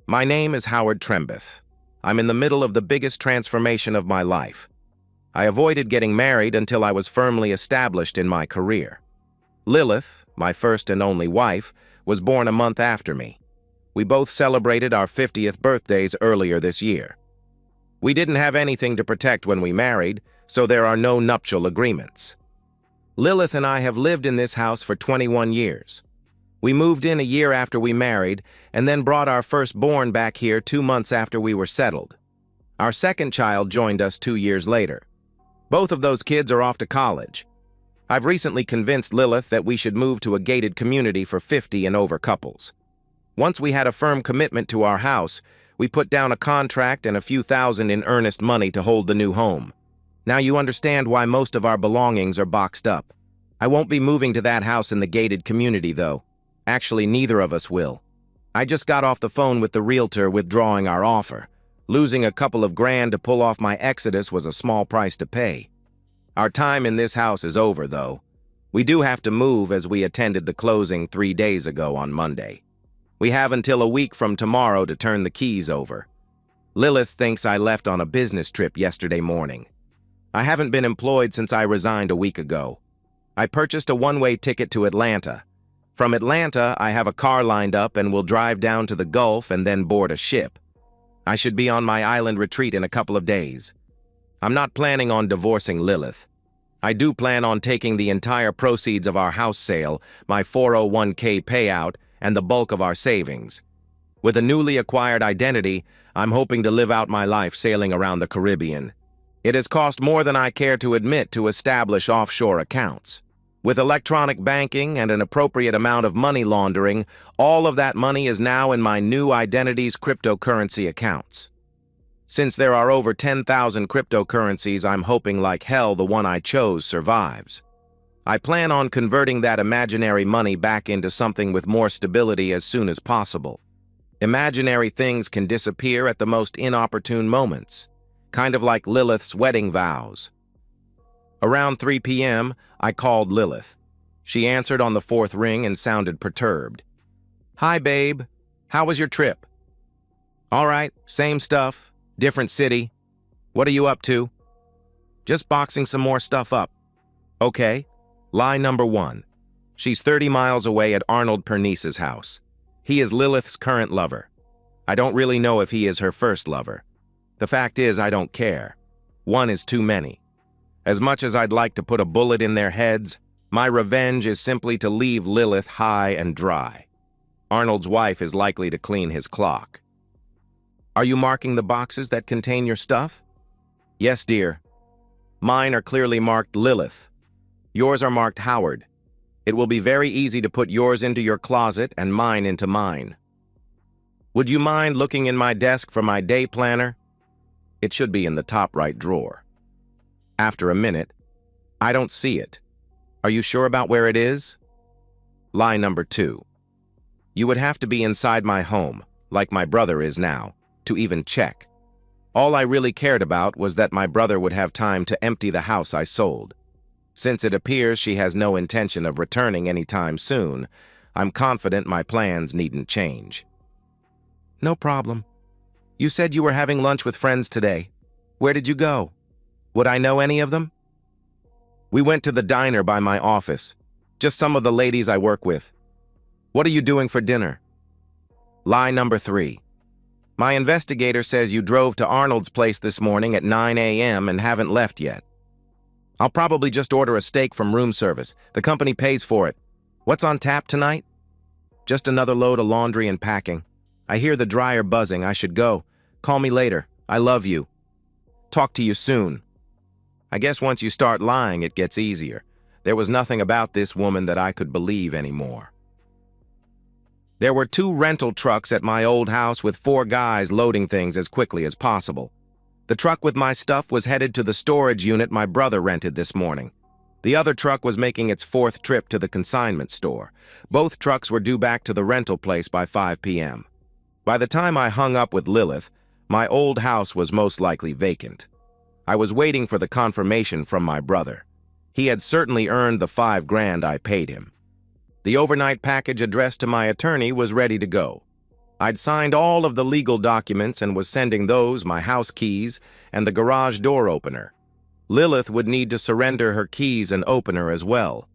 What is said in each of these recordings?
My name is Howard Trembeth. I'm in the middle of the biggest transformation of my life. I avoided getting married until I was firmly established in my career. Lilith, my first and only wife, was born a month after me. We both celebrated our 50th birthdays earlier this year. We didn't have anything to protect when we married, so there are no nuptial agreements. Lilith and I have lived in this house for 21 years. We moved in a year after we married, and then brought our firstborn back here 2 months after we were settled. Our second child joined us 2 years later. Both of those kids are off to college. I've recently convinced Lilith that we should move to a gated community for 50 and over couples. Once we had a firm commitment to our house, we put down a contract and a few thousand in earnest money to hold the new home. Now you understand why most of our belongings are boxed up. I won't be moving to that house in the gated community, though. Actually, neither of us will. I just got off the phone with the realtor withdrawing our offer. Losing a couple of grand to pull off my exodus was a small price to pay. Our time in this house is over, though. We do have to move as we attended the closing 3 days ago on Monday. We have until a week from tomorrow to turn the keys over. Lilith thinks I left on a business trip yesterday morning. I haven't been employed since I resigned a week ago. I purchased a one-way ticket to Atlanta. From Atlanta, I have a car lined up and will drive down to the Gulf and then board a ship. I should be on my island retreat in a couple of days. I'm not planning on divorcing Lilith. I do plan on taking the entire proceeds of our house sale, my 401k payout, and the bulk of our savings. With a newly acquired identity, I'm hoping to live out my life sailing around the Caribbean. It has cost more than I care to admit to establish offshore accounts. With electronic banking and an appropriate amount of money laundering, all of that money is now in my new identity's cryptocurrency accounts. Since there are over 10,000 cryptocurrencies, I'm hoping like hell the one I chose survives. I plan on converting that imaginary money back into something with more stability as soon as possible. Imaginary things can disappear at the most inopportune moments, kind of like Lilith's wedding vows. Around 3 p.m., I called Lilith. She answered on the 4th ring and sounded perturbed. "Hi, babe. How was your trip?" "All right, same stuff, different city. What are you up to?" "Just boxing some more stuff up." "Okay." Lie number 1. She's 30 miles away at Arnold Pernice's house. He is Lilith's current lover. I don't really know if he is her first lover. The fact is, I don't care. One is too many. As much as I'd like to put a bullet in their heads, my revenge is simply to leave Lilith high and dry. Arnold's wife is likely to clean his clock. "Are you marking the boxes that contain your stuff?" "Yes, dear. Mine are clearly marked Lilith. Yours are marked Howard. It will be very easy to put yours into your closet and mine into mine. Would you mind looking in my desk for my day planner? It should be in the top right drawer." After a minute, "I don't see it. Are you sure about where it is?" Lie number 2. "You would have to be inside my home, like my brother is now, to even check. All I really cared about was that my brother would have time to empty the house I sold. Since it appears she has no intention of returning anytime soon, I'm confident my plans needn't change." "No problem. You said you were having lunch with friends today. Where did you go? Would I know any of them?" "We went to the diner by my office. Just some of the ladies I work with." "What are you doing for dinner?" Lie number 3. "My investigator says you drove to Arnold's place this morning at 9 a.m. and haven't left yet." "I'll probably just order a steak from room service. The company pays for it. What's on tap tonight?" "Just another load of laundry and packing. I hear the dryer buzzing. I should go. Call me later. I love you. Talk to you soon." I guess once you start lying, it gets easier. There was nothing about this woman that I could believe anymore. There were 2 rental trucks at my old house with 4 guys loading things as quickly as possible. The truck with my stuff was headed to the storage unit my brother rented this morning. The other truck was making its 4th trip to the consignment store. Both trucks were due back to the rental place by 5 p.m. By the time I hung up with Lilith, my old house was most likely vacant. I was waiting for the confirmation from my brother. He had certainly earned the 5 grand I paid him. The overnight package addressed to my attorney was ready to go. I'd signed all of the legal documents and was sending those, my house keys, and the garage door opener. Lilith would need to surrender her keys and opener as well.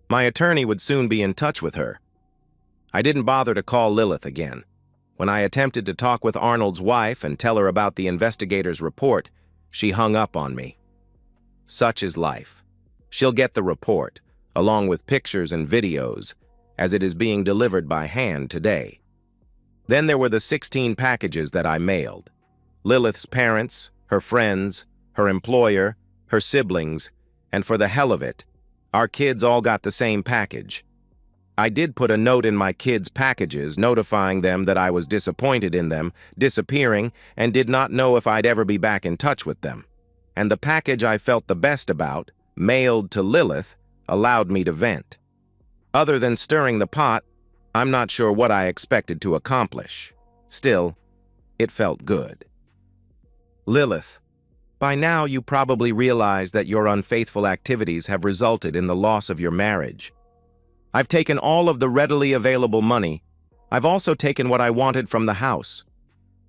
My attorney would soon be in touch with her. I didn't bother to call Lilith again. When I attempted to talk with Arnold's wife and tell her about the investigator's report, she hung up on me. Such is life. She'll get the report, along with pictures and videos, as it is being delivered by hand today. Then there were the 16 packages that I mailed. Lilith's parents, her friends, her employer, her siblings, and for the hell of it, our kids all got the same package. I did put a note in my kids' packages notifying them that I was disappointed in them disappearing and did not know if I'd ever be back in touch with them. And the package I felt the best about, mailed to Lilith, allowed me to vent. Other than stirring the pot, I'm not sure what I expected to accomplish. Still, it felt good. Lilith, by now you probably realize that your unfaithful activities have resulted in the loss of your marriage. I've taken all of the readily available money. I've also taken what I wanted from the house.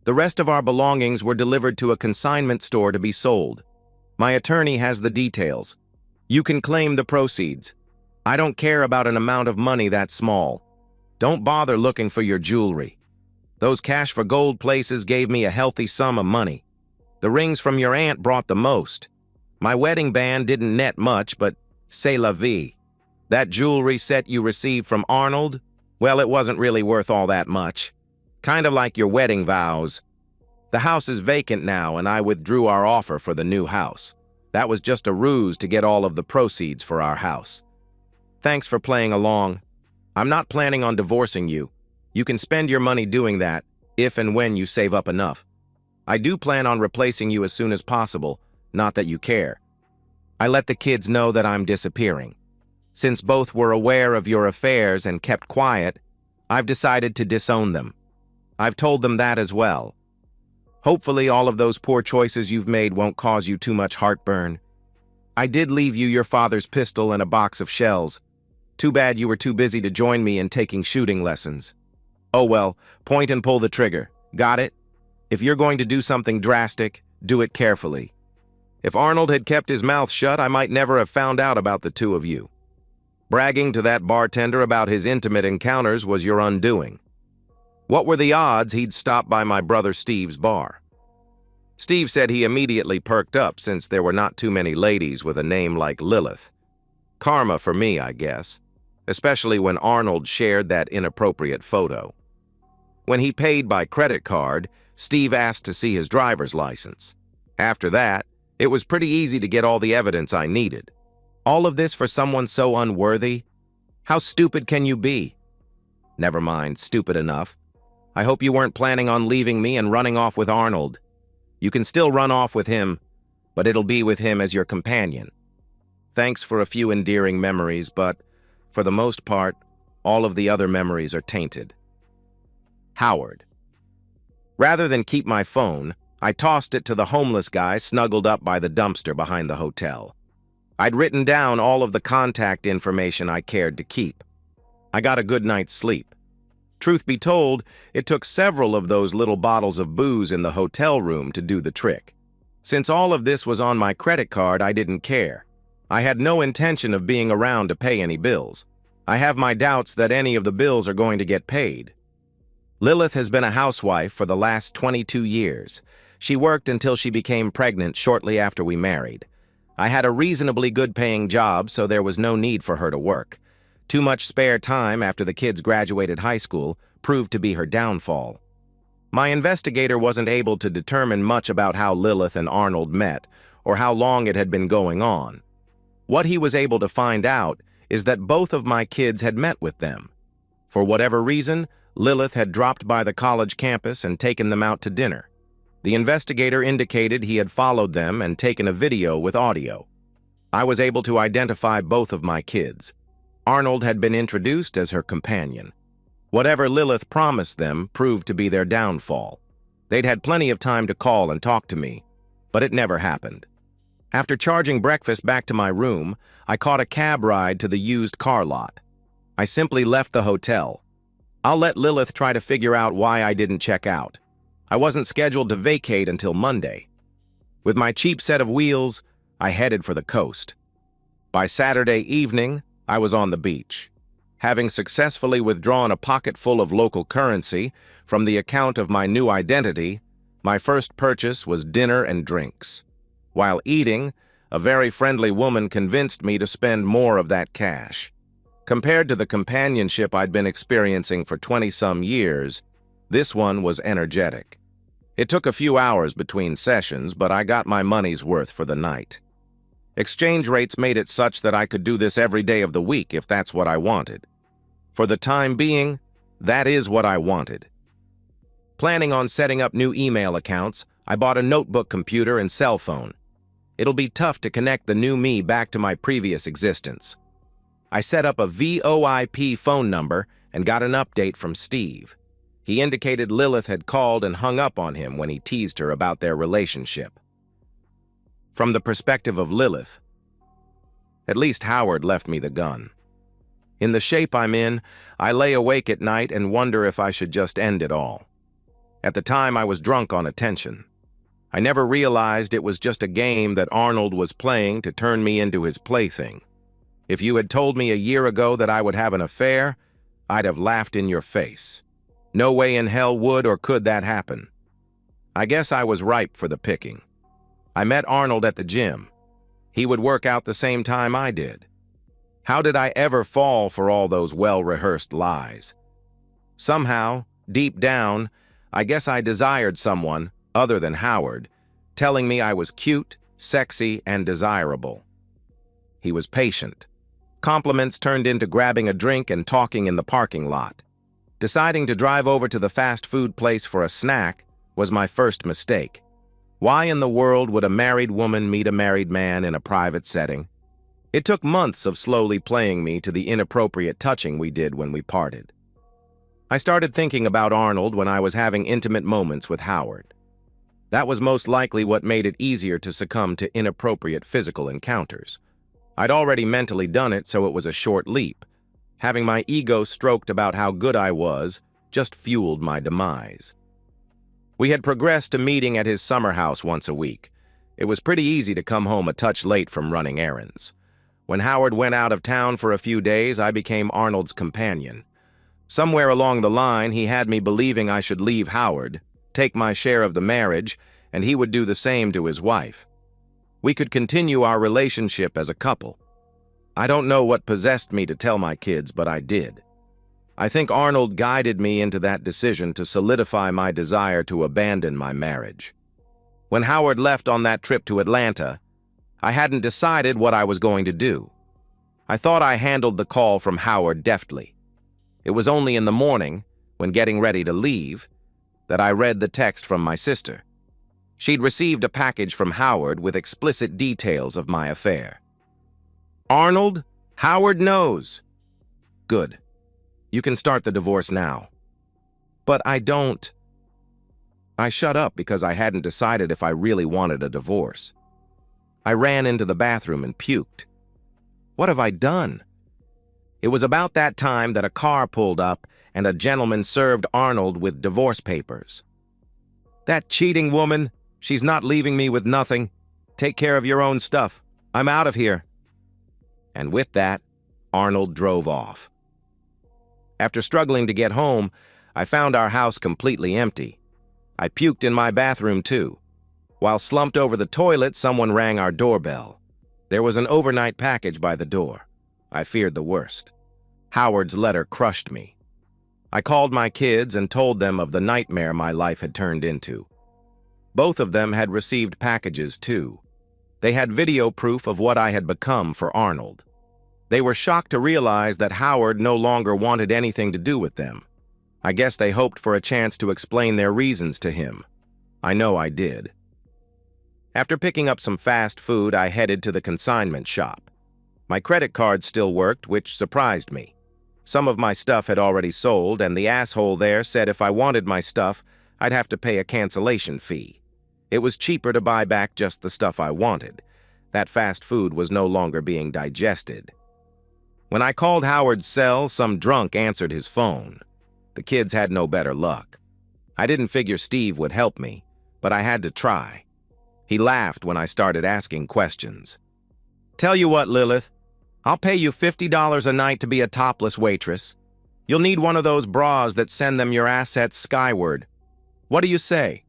The rest of our belongings were delivered to a consignment store to be sold. My attorney has the details. You can claim the proceeds. I don't care about an amount of money that small. Don't bother looking for your jewelry. Those cash for gold places gave me a healthy sum of money. The rings from your aunt brought the most. My wedding band didn't net much, but c'est la vie. That jewelry set you received from Arnold, well, it wasn't really worth all that much. Kind of like your wedding vows. The house is vacant now, and I withdrew our offer for the new house. That was just a ruse to get all of the proceeds for our house. Thanks for playing along. I'm not planning on divorcing you. You can spend your money doing that, if and when you save up enough. I do plan on replacing you as soon as possible, not that you care. I let the kids know that I'm disappearing. Since both were aware of your affairs and kept quiet, I've decided to disown them. I've told them that as well. Hopefully all of those poor choices you've made won't cause you too much heartburn. I did leave you your father's pistol and a box of shells. Too bad you were too busy to join me in taking shooting lessons. Oh well, point and pull the trigger. Got it? If you're going to do something drastic, do it carefully. If Arnold had kept his mouth shut, I might never have found out about the two of you. Bragging to that bartender about his intimate encounters was your undoing. What were the odds he'd stop by my brother Steve's bar? Steve said he immediately perked up since there were not too many ladies with a name like Lilith. Karma for me, I guess, especially when Arnold shared that inappropriate photo. When he paid by credit card, Steve asked to see his driver's license. After that, it was pretty easy to get all the evidence I needed. All of this for someone so unworthy? How stupid can you be? Never mind, stupid enough. I hope you weren't planning on leaving me and running off with Arnold. You can still run off with him, but it'll be with him as your companion. Thanks for a few endearing memories, but for the most part, all of the other memories are tainted. Howard. Rather than keep my phone, I tossed it to the homeless guy snuggled up by the dumpster behind the hotel. I'd written down all of the contact information I cared to keep. I got a good night's sleep. Truth be told, it took several of those little bottles of booze in the hotel room to do the trick. Since all of this was on my credit card, I didn't care. I had no intention of being around to pay any bills. I have my doubts that any of the bills are going to get paid. Lilith has been a housewife for the last 22 years. She worked until she became pregnant shortly after we married. I had a reasonably good-paying job, so there was no need for her to work. Too much spare time after the kids graduated high school proved to be her downfall. My investigator wasn't able to determine much about how Lilith and Arnold met or how long it had been going on. What he was able to find out is that both of my kids had met with them. For whatever reason, Lilith had dropped by the college campus and taken them out to dinner. The investigator indicated he had followed them and taken a video with audio. I was able to identify both of my kids. Arnold had been introduced as her companion. Whatever Lilith promised them proved to be their downfall. They'd had plenty of time to call and talk to me, but it never happened. After charging breakfast back to my room, I caught a cab ride to the used car lot. I simply left the hotel. I'll let Lilith try to figure out why I didn't check out. I wasn't scheduled to vacate until Monday. With my cheap set of wheels, I headed for the coast. By Saturday evening, I was on the beach. Having successfully withdrawn a pocket full of local currency from the account of my new identity, my first purchase was dinner and drinks. While eating, a very friendly woman convinced me to spend more of that cash. Compared to the companionship I'd been experiencing for 20-some years, this one was energetic. It took a few hours between sessions, but I got my money's worth for the night. Exchange rates made it such that I could do this every day of the week if that's what I wanted. For the time being, that is what I wanted. Planning on setting up new email accounts, I bought a notebook computer and cell phone. It'll be tough to connect the new me back to my previous existence. I set up a VoIP phone number and got an update from Steve. He indicated Lilith had called and hung up on him when he teased her about their relationship. From the perspective of Lilith, at least Howard left me the gun. In the shape I'm in, I lay awake at night and wonder if I should just end it all. At the time, I was drunk on attention. I never realized it was just a game that Arnold was playing to turn me into his plaything. If you had told me a year ago that I would have an affair, I'd have laughed in your face. No way in hell would or could that happen. I guess I was ripe for the picking. I met Arnold at the gym. He would work out the same time I did. How did I ever fall for all those well-rehearsed lies? Somehow, deep down, I guess I desired someone, other than Howard, telling me I was cute, sexy, and desirable. He was patient. Compliments turned into grabbing a drink and talking in the parking lot. Deciding to drive over to the fast food place for a snack was my first mistake. Why in the world would a married woman meet a married man in a private setting? It took months of slowly playing me to the inappropriate touching we did when we parted. I started thinking about Arnold when I was having intimate moments with Howard. That was most likely what made it easier to succumb to inappropriate physical encounters. I'd already mentally done it, so it was a short leap. Having my ego stroked about how good I was just fueled my demise. We had progressed to meeting at his summer house once a week. It was pretty easy to come home a touch late from running errands. When Howard went out of town for a few days, I became Arnold's companion. Somewhere along the line, he had me believing I should leave Howard, take my share of the marriage, and he would do the same to his wife. We could continue our relationship as a couple. I don't know what possessed me to tell my kids, but I did. I think Arnold guided me into that decision to solidify my desire to abandon my marriage. When Howard left on that trip to Atlanta, I hadn't decided what I was going to do. I thought I handled the call from Howard deftly. It was only in the morning, when getting ready to leave, that I read the text from my sister. She'd received a package from Howard with explicit details of my affair. Arnold, Howard knows. Good. You can start the divorce now. But I don't. I shut up because I hadn't decided if I really wanted a divorce. I ran into the bathroom and puked. What have I done? It was about that time that a car pulled up and a gentleman served Arnold with divorce papers. That cheating woman, she's not leaving me with nothing. Take care of your own stuff. I'm out of here. And with that, Arnold drove off. After struggling to get home, I found our house completely empty. I puked in my bathroom too. While slumped over the toilet, someone rang our doorbell. There was an overnight package by the door. I feared the worst. Howard's letter crushed me. I called my kids and told them of the nightmare my life had turned into. Both of them had received packages too. They had video proof of what I had become for Arnold. They were shocked to realize that Howard no longer wanted anything to do with them. I guess they hoped for a chance to explain their reasons to him. I know I did. After picking up some fast food, I headed to the consignment shop. My credit card still worked, which surprised me. Some of my stuff had already sold, and the asshole there said if I wanted my stuff, I'd have to pay a cancellation fee. It was cheaper to buy back just the stuff I wanted. That fast food was no longer being digested. When I called Howard's cell, some drunk answered his phone. The kids had no better luck. I didn't figure Steve would help me, but I had to try. He laughed when I started asking questions. "Tell you what, Lilith, I'll pay you $50 a night to be a topless waitress. You'll need one of those bras that send them your assets skyward. What do you say?"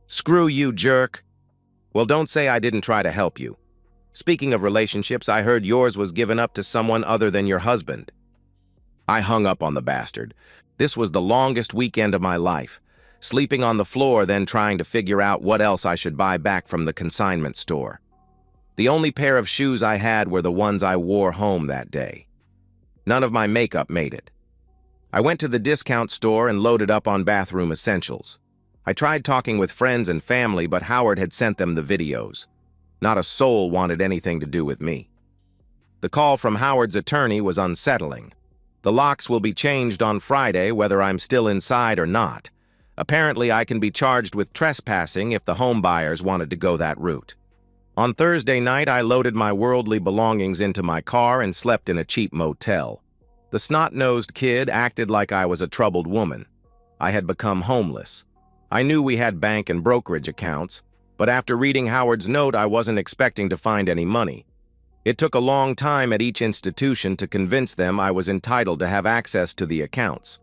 "Screw you, jerk." "Well, don't say I didn't try to help you. Speaking of relationships, I heard yours was given up to someone other than your husband." I hung up on the bastard. This was the longest weekend of my life, sleeping on the floor, then trying to figure out what else I should buy back from the consignment store. The only pair of shoes I had were the ones I wore home that day. None of my makeup made it. I went to the discount store and loaded up on bathroom essentials. I tried talking with friends and family, but Howard had sent them the videos. Not a soul wanted anything to do with me. The call from Howard's attorney was unsettling. The locks will be changed on Friday, whether I'm still inside or not. Apparently, I can be charged with trespassing if the home buyers wanted to go that route. On Thursday night, I loaded my worldly belongings into my car and slept in a cheap motel. The snot-nosed kid acted like I was a troubled woman. I had become homeless. I knew we had bank and brokerage accounts, but after reading Howard's note, I wasn't expecting to find any money. It took a long time at each institution to convince them I was entitled to have access to the accounts.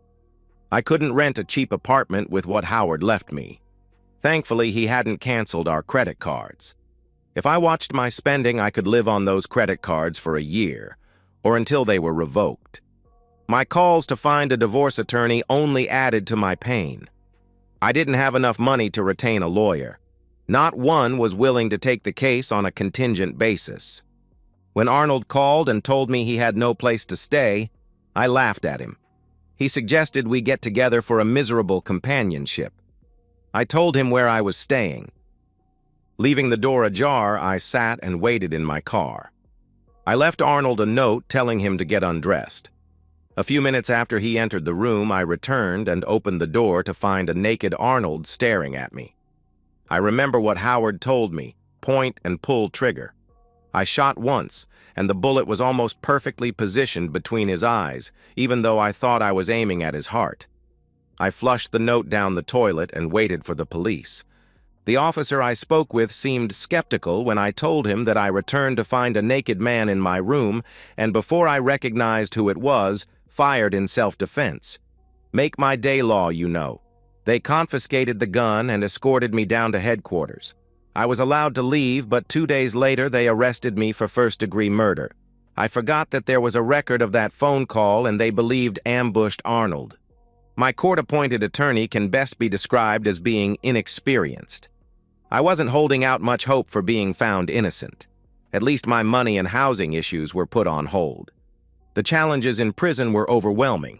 I couldn't rent a cheap apartment with what Howard left me. Thankfully, he hadn't canceled our credit cards. If I watched my spending, I could live on those credit cards for a year, or until they were revoked. My calls to find a divorce attorney only added to my pain. I didn't have enough money to retain a lawyer. Not one was willing to take the case on a contingent basis. When Arnold called and told me he had no place to stay, I laughed at him. He suggested we get together for a miserable companionship. I told him where I was staying. Leaving the door ajar, I sat and waited in my car. I left Arnold a note telling him to get undressed. A few minutes after he entered the room, I returned and opened the door to find a naked Arnold staring at me. I remember what Howard told me: point and pull trigger. I shot once, and the bullet was almost perfectly positioned between his eyes, even though I thought I was aiming at his heart. I flushed the note down the toilet and waited for the police. The officer I spoke with seemed skeptical when I told him that I returned to find a naked man in my room, and before I recognized who it was, fired in self-defense. Make my day law, you know. They confiscated the gun and escorted me down to headquarters. I was allowed to leave, but 2 days later they arrested me for first-degree murder. I forgot that there was a record of that phone call and they believed ambushed Arnold. My court-appointed attorney can best be described as being inexperienced. I wasn't holding out much hope for being found innocent. At least my money and housing issues were put on hold. The challenges in prison were overwhelming.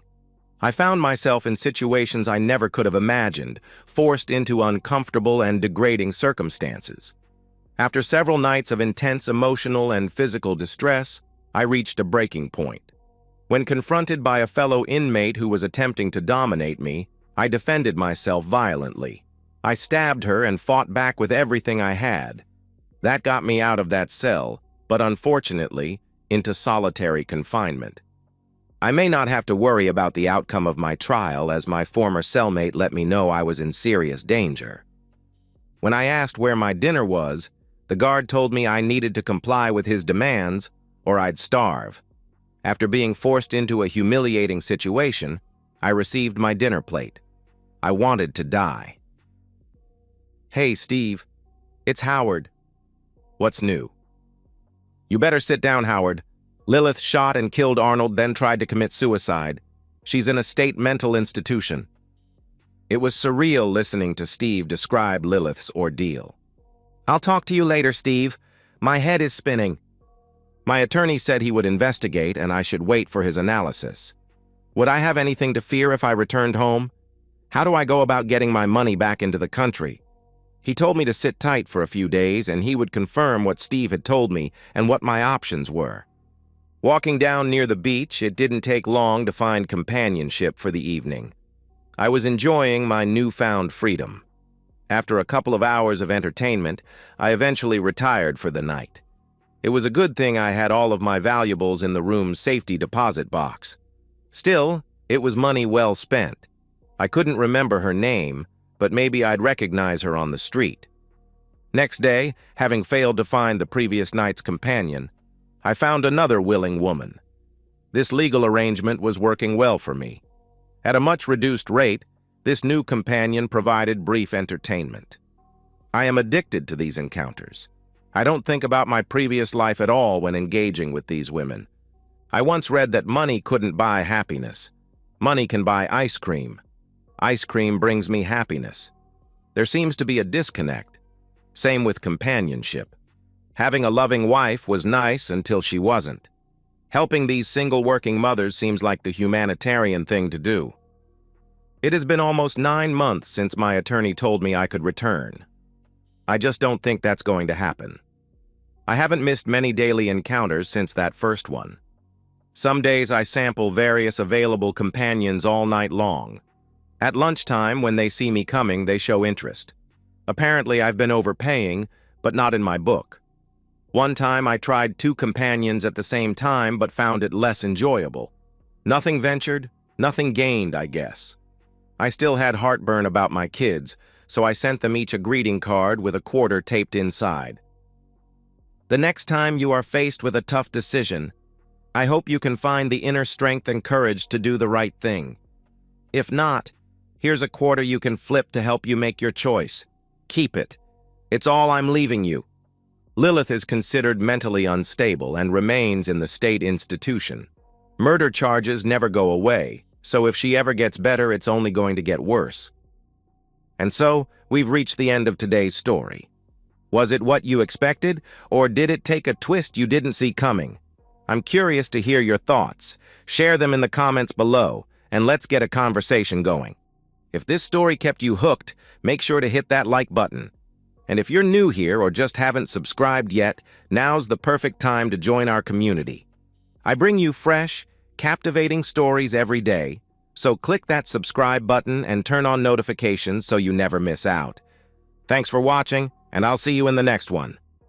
I found myself in situations I never could have imagined, forced into uncomfortable and degrading circumstances. After several nights of intense emotional and physical distress, I reached a breaking point. When confronted by a fellow inmate who was attempting to dominate me, I defended myself violently. I stabbed her and fought back with everything I had. That got me out of that cell, but unfortunately, into solitary confinement. I may not have to worry about the outcome of my trial, as my former cellmate let me know I was in serious danger. When I asked where my dinner was, the guard told me I needed to comply with his demands or I'd starve. After being forced into a humiliating situation, I received my dinner plate. I wanted to die. "Hey, Steve. It's Howard." "What's new?" "You better sit down, Howard. Lilith shot and killed Arnold, then tried to commit suicide. She's in a state mental institution." It was surreal listening to Steve describe Lilith's ordeal. "I'll talk to you later, Steve. My head is spinning." My attorney said he would investigate and I should wait for his analysis. Would I have anything to fear if I returned home? How do I go about getting my money back into the country? He told me to sit tight for a few days and he would confirm what Steve had told me and what my options were. Walking down near the beach, it didn't take long to find companionship for the evening. I was enjoying my newfound freedom. After a couple of hours of entertainment, I eventually retired for the night. It was a good thing I had all of my valuables in the room's safety deposit box. Still, It was money well spent. I couldn't remember her name, but maybe I'd recognize her on the street. Next day, having failed to find the previous night's companion, I found another willing woman. This legal arrangement was working well for me. At a much reduced rate, this new companion provided brief entertainment. I am addicted to these encounters. I don't think about my previous life at all when engaging with these women. I once read that money couldn't buy happiness. Money can buy ice cream. Ice cream brings me happiness. There seems to be a disconnect. Same with companionship. Having a loving wife was nice until she wasn't. Helping these single working mothers seems like the humanitarian thing to do. It has been almost 9 months since my attorney told me I could return. I just don't think that's going to happen. I haven't missed many daily encounters since that first one. Some days I sample various available companions all night long. At lunchtime, when they see me coming, they show interest. Apparently, I've been overpaying, but not in my book. One time I tried 2 companions at the same time, but found it less enjoyable. Nothing ventured, nothing gained, I guess. I still had heartburn about my kids, so I sent them each a greeting card with a quarter taped inside. The next time you are faced with a tough decision, I hope you can find the inner strength and courage to do the right thing. If not, here's a quarter you can flip to help you make your choice. Keep it. It's all I'm leaving you. Lilith is considered mentally unstable and remains in the state institution. Murder charges never go away, so if she ever gets better, it's only going to get worse. And so, we've reached the end of today's story. Was it what you expected, or did it take a twist you didn't see coming? I'm curious to hear your thoughts. Share them in the comments below, and let's get a conversation going. If this story kept you hooked, make sure to hit that like button. And if you're new here or just haven't subscribed yet, now's the perfect time to join our community. I bring you fresh, captivating stories every day, so click that subscribe button and turn on notifications so you never miss out. Thanks for watching, and I'll see you in the next one.